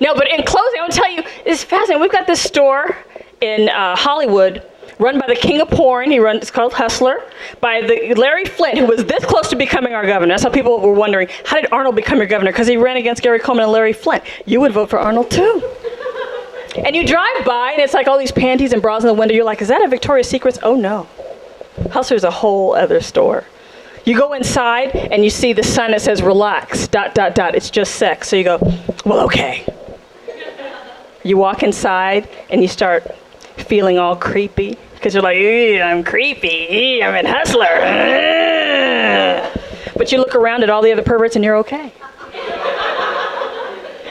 No, but in closing, I want to tell you, it's fascinating. We've got this store in Hollywood run by the king of porn. It's called Hustler, by Larry Flynt, who was this close to becoming our governor. That's how people were wondering, how did Arnold become your governor? Because he ran against Gary Coleman and Larry Flynt. You would vote for Arnold too. And you drive by, and it's like all these panties and bras in the window. You're like, is that a Victoria's Secrets? Oh, no. Hustler's a whole other store. You go inside, and you see the sign that says, relax, ... It's just sex. So you go, well, okay. You walk inside, and you start feeling all creepy. Because you're like, I'm creepy. I'm in Hustler. But you look around at all the other perverts, and you're okay.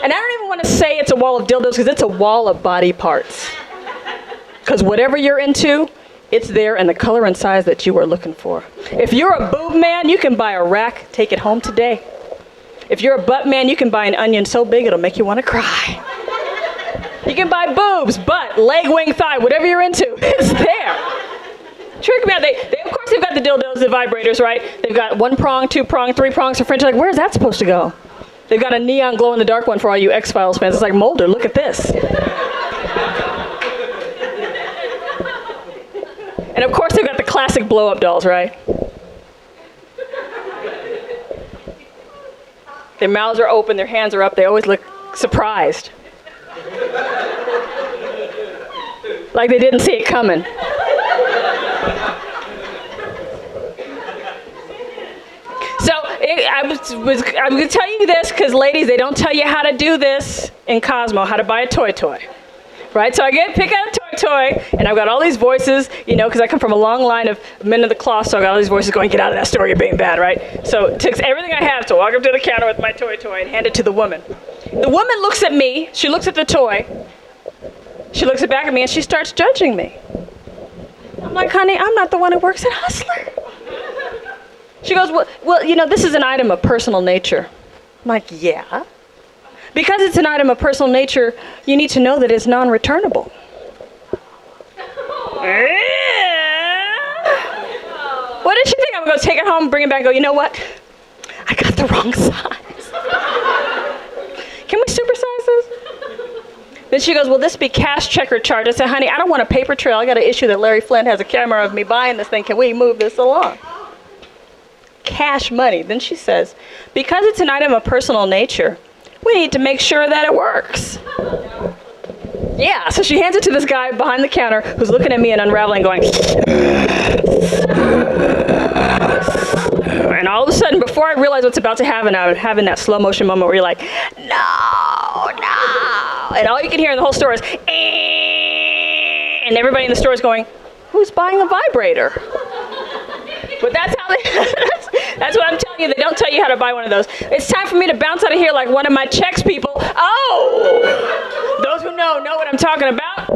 And I don't even want to say it's a wall of dildos, because it's a wall of body parts. Because whatever you're into, it's there in the color and size that you are looking for. If you're a boob man, you can buy a rack, take it home today. If you're a butt man, you can buy an onion so big it'll make you want to cry. You can buy boobs, butt, leg, wing, thigh, whatever you're into, it's there. Trick me out. Of course, they've got the dildos, the vibrators, right? They've got 1 prong, 2 prong, 3 prongs for French. Like, where's that supposed to go? They've got a neon glow-in-the-dark one for all you X-Files fans. It's like, Mulder, look at this. And of course, they've got the classic blow-up dolls, right? Their mouths are open, their hands are up. They always look surprised. Like they didn't see it coming. I'm going to tell you this because, ladies, they don't tell you how to do this in Cosmo, how to buy a toy. Right? So I pick out a toy, and I've got all these voices, because I come from a long line of men of the cloth, so I've got all these voices going, get out of that store, you're being bad, right? So it takes everything I have to walk up to the counter with my toy and hand it to the woman. The woman looks at me, she looks at the toy, she looks back at me, and she starts judging me. I'm like, honey, I'm not the one who works at Hustler. She goes, well, this is an item of personal nature. I'm like, yeah. Because it's an item of personal nature, you need to know that it's non-returnable. What did she think? I'm going to take it home, bring it back, and go, you know what? I got the wrong size. Can we supersize this? Then she goes, will this be cash, check, or charge? I said, honey, I don't want a paper trail. I got to issue that Larry Flynt has a camera of me buying this thing. Can we move this along? Cash money. Then she says, because it's an item of personal nature, we need to make sure that it works. Yeah, so she hands it to this guy behind the counter who's looking at me and unraveling, going, and all of a sudden, before I realize what's about to happen, I'm having that slow motion moment where you're like, no. And all you can hear in the whole store is, and everybody in the store is going, who's buying a vibrator? But that's how that's what I'm telling you. They don't tell you how to buy one of those. It's time for me to bounce out of here like one of my checks people. Oh! Those who know what I'm talking about.